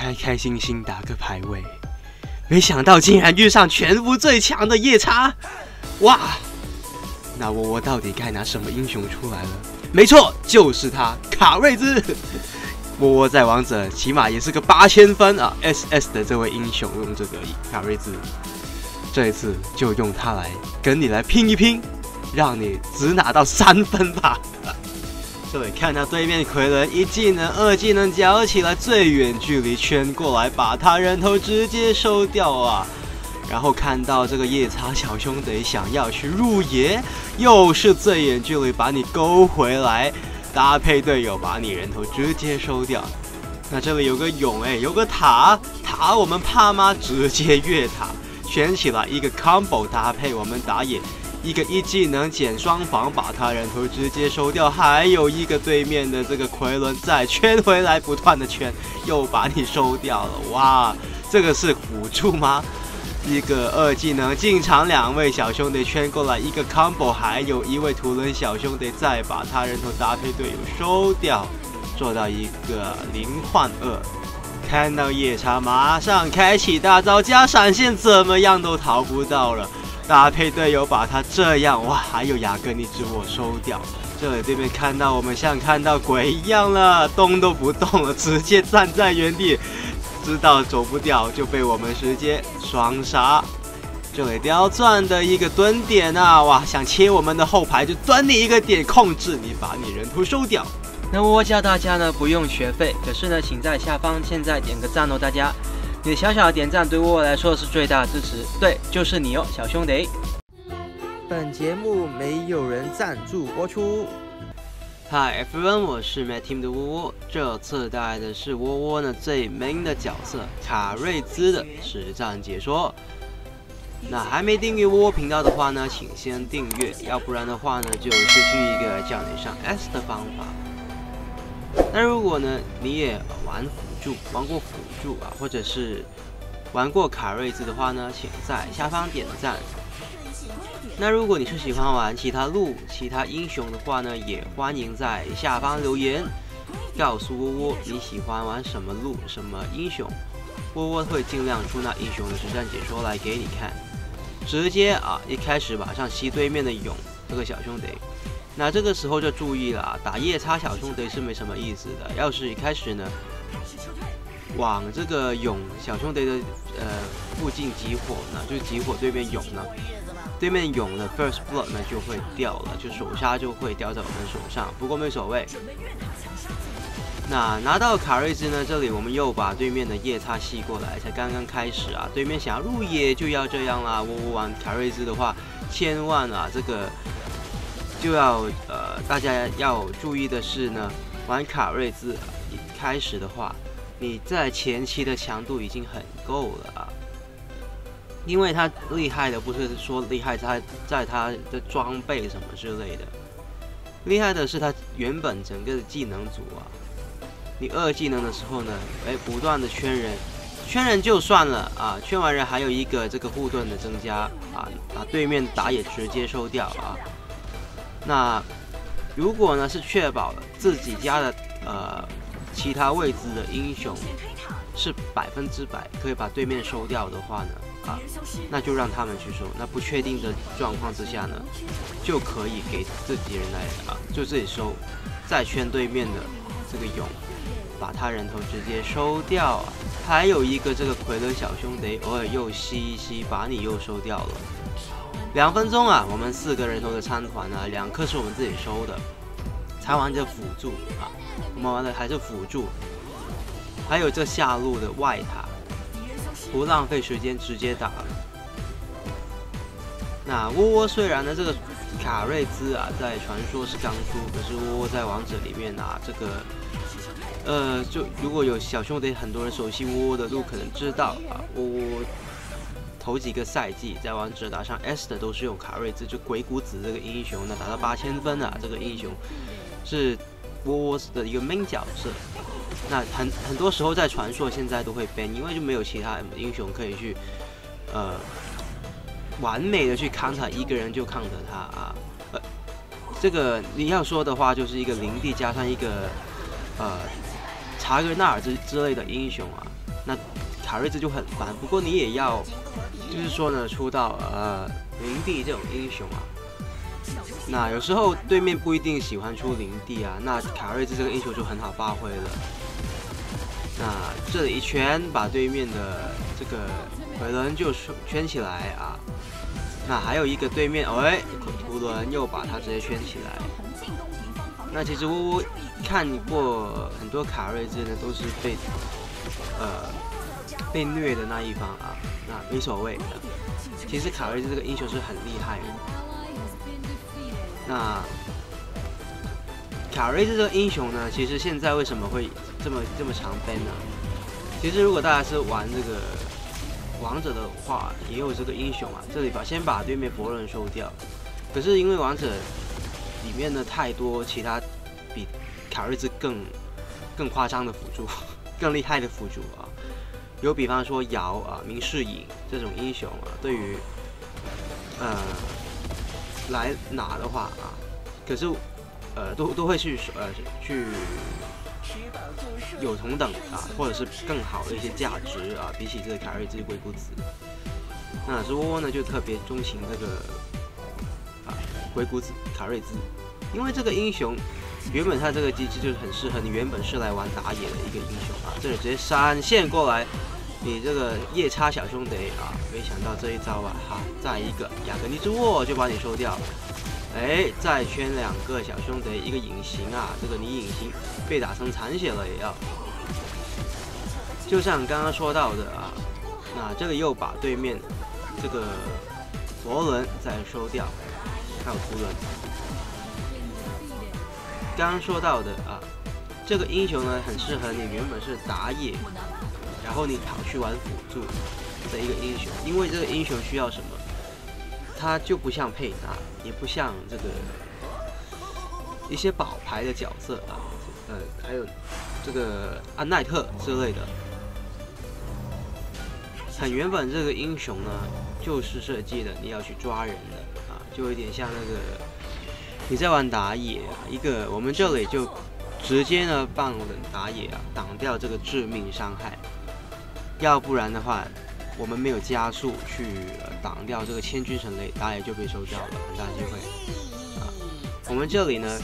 开开心心打个排位，没想到竟然遇上全服最强的夜叉，哇！那我到底该拿什么英雄出来了？没错，就是他卡瑞兹。我在王者起码也是个8000分啊 SS 的这位英雄，用这个卡瑞兹，这一次就用他来跟你来拼一拼，让你只拿到3分吧。对，看到对面奎伦一技能、2技能交起来，最远距离圈过来，把他人头直接收掉啊！然后看到这个夜叉小兄弟想要去入野，又是最远距离把你勾回来，搭配队友把你人头直接收掉。那这里有个勇有个塔我们怕吗？直接越塔圈起来一个 combo 搭配我们打野。一个一技能减双防，把他人头直接收掉，还有一个对面的这个奎伦再圈回来，不断的圈，又把你收掉了。哇，这个是辅助吗？一个2技能进场，2位小兄弟圈过来，一个 combo， 还有一位图伦小兄弟再把他人头搭配队友收掉，做到一个0换2。看到夜叉马上开启大招加闪现，怎么样都逃不到了。搭配队友把他这样，哇，还有雅各尼之火收掉。这里对面看到我们像看到鬼一样了，动都不动了，直接站在原地，知道走不掉就被我们直接双杀。这里刁钻的一个蹲点啊，哇，想切我们的后排就蹲你一个点，控制你，把你人头收掉。那我教大家呢不用学费，可是呢请在下方现在点个赞哦，大家。你的小小的点赞对我来说是最大的支持，对，就是你哦，小兄弟。本节目没有人赞助播出。Hi everyone， 我是 Mad Team 的窝窝，这次带来的是窝窝呢最 main 的角色卡瑞兹的实战解说。那还没订阅窝窝频道的话呢，请先订阅，要不然的话呢就失去一个叫你上 S 的方法。那如果呢你也玩过辅助啊，或者是玩过卡瑞兹的话呢，请在下方点赞。那如果你是喜欢玩其他路、其他英雄的话呢，也欢迎在下方留言，告诉窝窝你喜欢玩什么路、什么英雄，窝窝会尽量出那英雄的实战解说来给你看。直接啊，一开始马上吸对面的勇这个小兄弟。那这个时候就注意了，打夜叉小兄弟是没什么意思的。要是一开始呢，往这个勇小兄弟的附近集火呢，就集火对面勇呢，对面勇的 first blood 呢就会掉了，就首杀就会掉在我们手上。不过没所谓。那拿到卡瑞兹呢，这里我们又把对面的夜叉吸过来，才刚刚开始啊。对面想要入野就要这样啦。我玩卡瑞兹的话，千万啊这个。就要大家要注意的是呢，玩卡瑞兹一开始的话，你在前期的强度已经很够了啊，因为他厉害的不是说厉害在他的装备什么之类的，厉害的是他原本整个的技能组啊。你2技能的时候呢，不断的圈人就算了啊，圈完人还有一个这个护盾的增加啊，把对面打野直接收掉啊。那如果呢是确保了自己家的其他位置的英雄是100%可以把对面收掉的话呢，那就让他们去收。那不确定的状况之下呢，就可以给自己人来就自己收，再圈对面的这个勇，把他人头直接收掉啊。还有一个这个奎伦小兄弟偶尔又吸一吸，把你又收掉了。2分钟啊，我们4个人头的参团啊，2颗是我们自己收的，才玩这辅助啊，我们玩的还是辅助，还有这下路的外塔，不浪费时间直接打了。那窝窝虽然呢这个卡瑞兹啊在传说是刚出，可是窝窝在王者里面啊这个就如果有小兄弟很多人熟悉窝窝的路，可能知道啊窝窝。头几个赛季在王者打上 S 的都是用卡瑞兹，就鬼谷子这个英雄，那达到8000分啊，这个英雄是窝窝的一个 main 角色。那很多时候在传说现在都会 ban， 因为就没有其他英雄可以去完美的去 counter 一个人就 counter 他啊。这个你要说的话，就是一个灵帝加上一个查格纳尔之类的英雄啊。那卡瑞兹就很烦。不过你也要，就是说呢，出到灵帝这种英雄啊，那有时候对面不一定喜欢出灵帝啊，那卡瑞兹这个英雄就很好发挥了。那这里一圈把对面的这个回轮就圈起来啊。那还有一个对面，图伦又把它直接圈起来。那其实我看过很多卡瑞兹呢，都是被虐的那一方啊，那没所谓的。其实卡瑞兹这个英雄是很厉害的。那卡瑞兹这个英雄呢，其实现在为什么会这么常 ban 呢？其实如果大家是玩这个王者的话，也有这个英雄啊，这里先把对面佛人收掉。可是因为王者里面呢太多其他比卡瑞兹更夸张的辅助，更厉害的辅助啊，有比方说瑶啊、明世隐这种英雄啊，对于来拿的话啊，可是都会去有同等啊，或者是更好的一些价值啊，比起这个卡瑞兹、鬼谷子。那是窝窝呢就特别钟情这个鬼谷子、卡瑞兹，因为这个英雄原本他这个机制就是很适合你原本是来玩打野的一个英雄啊，这里直接闪现过来，你这个夜叉小兄弟啊，没想到这一招啊，再一个雅格尼之握就把你收掉。再圈2个小兄弟，一个隐形啊，这个你隐形被打成残血了也要。就像刚刚说到的啊，那这个又把对面这个佛伦再收掉，还有图伦。刚刚说到的啊，这个英雄呢很适合你原本是打野，然后你跑去玩辅助的一个英雄，因为这个英雄需要什么？它就不像佩纳，也不像这个一些宝牌的角色啊，还有这个安奈特之类的。很原本这个英雄呢，就是设计的你要去抓人的啊，就有点像那个你在玩打野啊，我们这里就直接呢帮人打野啊，挡掉这个致命伤害，要不然的话。我们没有加速去挡掉这个千军神雷，打野就被收掉了，很大机会啊。我们这里呢，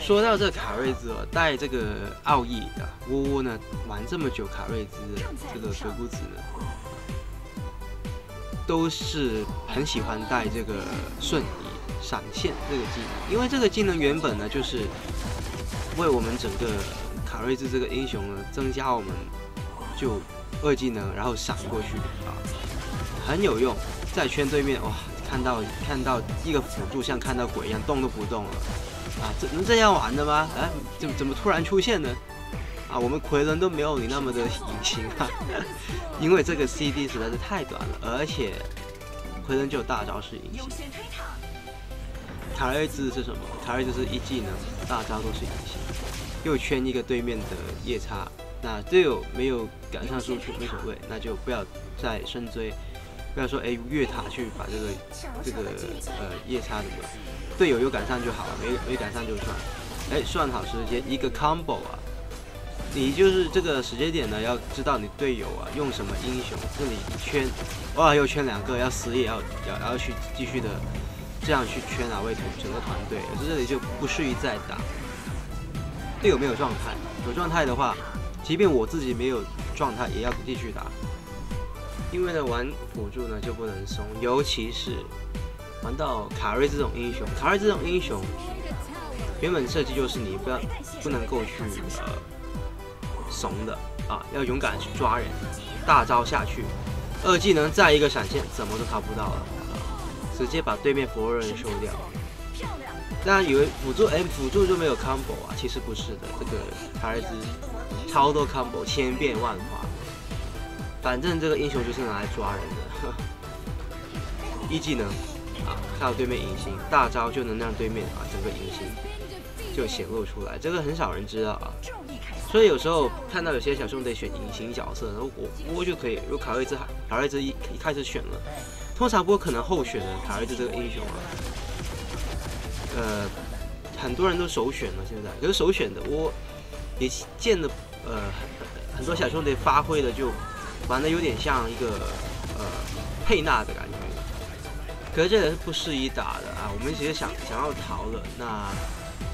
说到这个卡瑞兹带这个奥义啊，窝窝呢玩这么久卡瑞兹这个鬼谷子呢，都是很喜欢带这个瞬移闪现这个技能，因为这个技能原本呢就是为我们整个卡瑞兹这个英雄呢增加我们就。2技能，然后闪过去啊，很有用。再圈对面，哇，看到一个辅助像看到鬼一样动都不动了啊！能这样玩的吗？怎么突然出现呢？啊，我们奎伦都没有你那么的隐形啊，因为这个 CD 实在是太短了，而且奎伦就有大招是隐形。卡瑞兹是什么？卡瑞兹是1技能，大招都是隐形，又圈一个对面的夜叉。那队友没有赶上输出没所谓，那就不要再深追，不要说越塔去把这个夜叉什么，队友有赶上就好了，没赶上就算，算好时间一个 combo 啊，你就是这个时间点呢，要知道你队友啊用什么英雄，这里一圈，哇又圈2个，要死也要去继续的这样去圈啊，为整个团队，而这里就不适宜再打，队友没有状态，有状态的话。即便我自己没有状态，也要继续打，因为呢玩辅助呢就不能松，尤其是玩到卡瑞这种英雄，卡瑞这种英雄原本设计就是你不能够去怂的啊，要勇敢去抓人，大招下去，2技能再一个闪现，怎么都逃不到了，直接把对面佛人收掉。大家以为辅助就没有 combo 啊，其实不是的，这个卡瑞兹。超多 combo 千变万化，反正这个英雄就是拿来抓人的。1技能啊，靠对面隐形，大招就能让对面啊整个隐形就显露出来，这个很少人知道啊。所以有时候看到有些小兄弟选隐形角色，然后我就可以，如果卡瑞兹一开始选了，通常不会可能后选的卡瑞兹这个英雄啊，很多人都首选了现在，可是首选的我也见的很多小兄弟发挥的就玩的有点像一个佩纳的感觉。可是这个是不适宜打的啊，我们其实想要逃了，那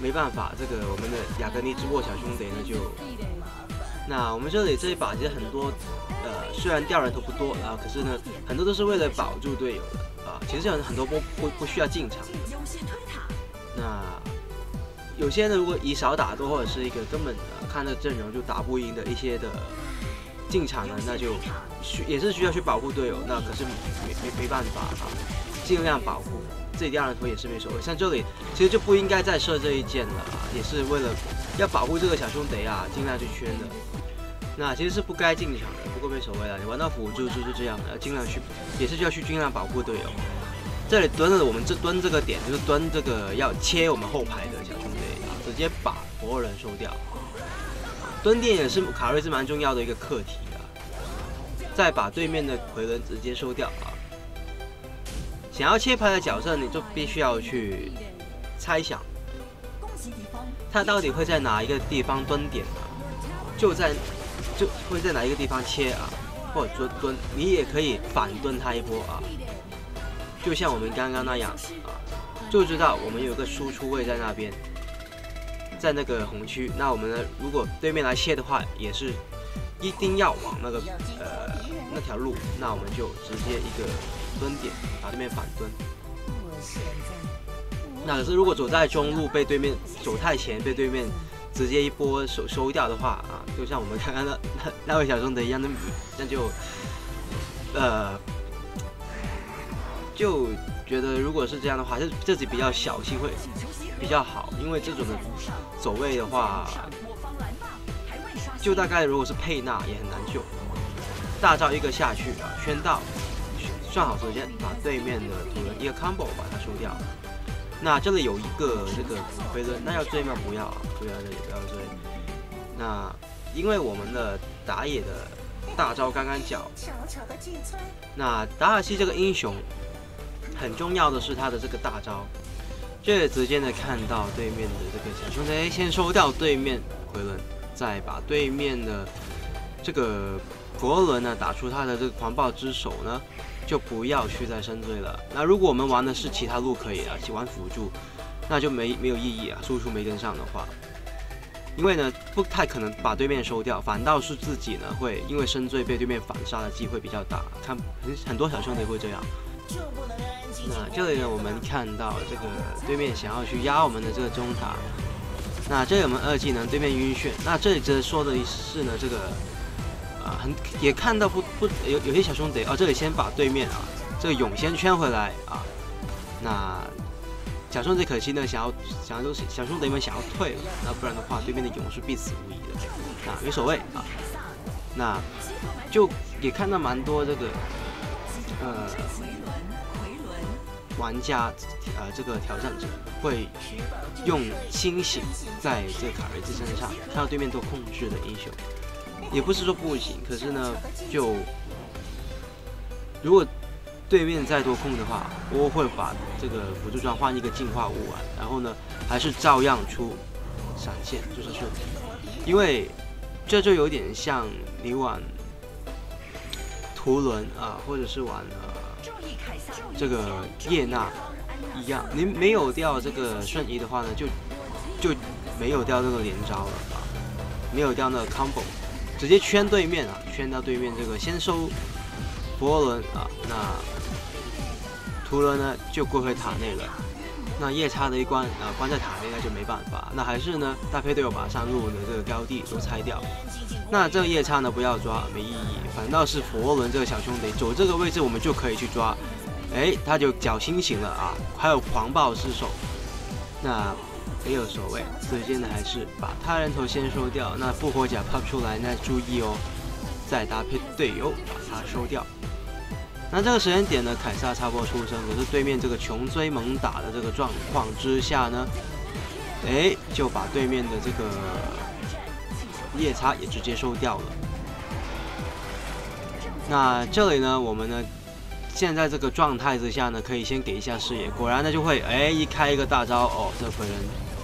没办法，这个我们的雅格尼之握小兄弟呢就，那我们这里这一把其实很多虽然掉人头不多啊，可是呢很多都是为了保住队友的啊，其实很多不需要进场的。那有些呢，如果以少打多，或者是一个根本看着阵容就打不赢的一些的进场呢，那就也是需要去保护队友。那可是没办法啊，尽量保护自己掉人头也是没所谓。像这里其实就不应该再射这一箭了啊，也是为了要保护这个小兄弟啊，尽量去圈的。那其实是不该进场的，不过没所谓了，你玩到辅助就是这样的，尽量去也是要去尽量保护队友。这里蹲了，我们蹲这个点就是蹲这个要切我们后排的小兄弟啊，直接把活人收掉。蹲点也是卡瑞是蛮重要的一个课题啊，再把对面的奎伦直接收掉啊。想要切牌的角色，你就必须要去猜想，他到底会在哪一个地方蹲点啊？就会在哪一个地方切啊，或者蹲，你也可以反蹲他一波啊。就像我们刚刚那样啊，就知道我们有个输出位在那边，在那个红区。那我们呢，如果对面来切的话，也是一定要往那个那条路，那我们就直接一个蹲点把对面反蹲。那可是如果走在中路被对面走太前，被对面直接一波收掉的话啊，就像我们刚刚那位小兄弟一样的，那就就觉得如果是这样的话，自己比较小心会比较好，因为这种的走位的话，就大概如果是佩纳也很难救。大招一个下去啊，圈到，算好时间，把对面的土人一个 combo 把它收掉。那这里有一个这个奎伦，那要追吗？不要啊，不要追。那因为我们的打野的大招刚刚讲，那达尔西这个英雄。很重要的是他的这个大招，这直接的看到对面的这个小兄弟先收掉对面奎伦，再把对面的这个佛伦呢打出他的这个狂暴之手呢，就不要去再深追了。那如果我们玩的是其他路可以啊，玩辅助，那就没有意义啊，输出没跟上的话，因为呢不太可能把对面收掉，反倒是自己呢会因为深追被对面反杀的机会比较大，看很多小兄弟会这样。那这里呢，我们看到这个对面想要去压我们的这个中塔，那这里我们2技能对面晕眩。那这里则说的是呢，这个也看到有些小兄弟这里先把对面这个勇先圈回来啊。那小兄弟可惜呢，小兄弟们想要退了，那不然的话对面的勇是必死无疑的。那没所谓啊，那就也看到蛮多这个玩家这个挑战者会用清醒在这个卡瑞兹身上，看到对面做控制的英雄，也不是说不行，可是呢，就如果对面再多控的话，我会把这个辅助装换一个净化物丸，然后呢，还是照样出闪现，就是顺，因为这就有点像你玩图伦啊，或者是玩这个叶娜一样，您没有掉这个瞬移的话呢，就没有掉这个连招了啊，没有掉那个 combo， 直接圈对面啊，圈到对面这个先收佛伦啊，那图伦呢就归回塔内了。那夜叉的一关关在塔内那就没办法，那还是呢搭配队友把上路的这个高地都拆掉。那这个夜叉呢不要抓没意义，反倒是佛伦这个小兄弟走这个位置我们就可以去抓，他就脚清醒了啊，还有狂暴失手，那没有所谓，最近呢还是把他人头先收掉，那复活甲 pop 出来那注意哦，再搭配队友把它收掉。那这个时间点呢，凯撒插播出生，可是对面这个穷追猛打的这个状况之下呢，就把对面的这个夜叉也直接收掉了。那这里呢，我们呢现在这个状态之下呢，可以先给一下视野，果然呢就会一开一个大招哦，这个奎人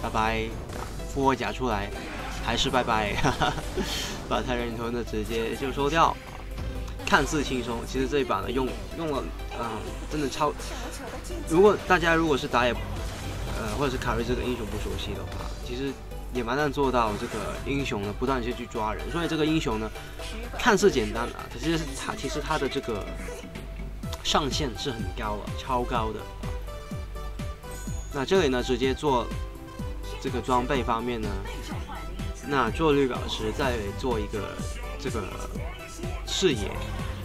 拜拜，复活甲出来还是拜拜，把太人头呢直接就收掉，看似轻松，其实这一把呢用了，真的超。如果大家如果是打野，或者是卡瑞这个英雄不熟悉的话，其实也蛮难做到这个英雄呢不断去抓人。所以这个英雄呢看似简单啊，可是其实他的这个上限是很高的，超高的。那这里呢直接做这个装备方面呢，那做绿宝石再做一个这个视野。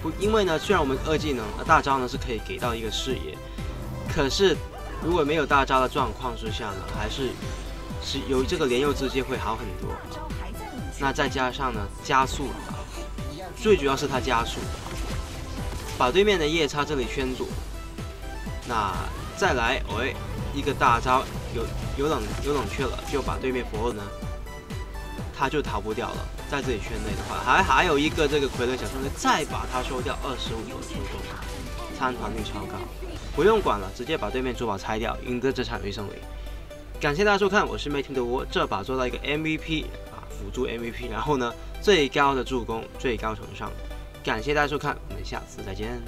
不，因为呢虽然我们2技能大招呢是可以给到一个视野，可是如果没有大招的状况之下呢，还是有这个连右之界会好很多。那再加上呢加速啊，最主要是它加速，把对面的夜叉这里圈住。那再来，一个大招有冷却了，就把对面佛尔呢，他就逃不掉了。在这里圈内的话，还有一个这个傀儡小兄弟再把他收掉25%的助攻，参团率超高，不用管了，直接把对面珠宝拆掉，赢得这场预胜利。感谢大家收看，我是妹听的窝，这把做到一个 MVP 辅助 MVP， 然后呢最高的助攻，最高成上。感谢大家收看，我们下次再见。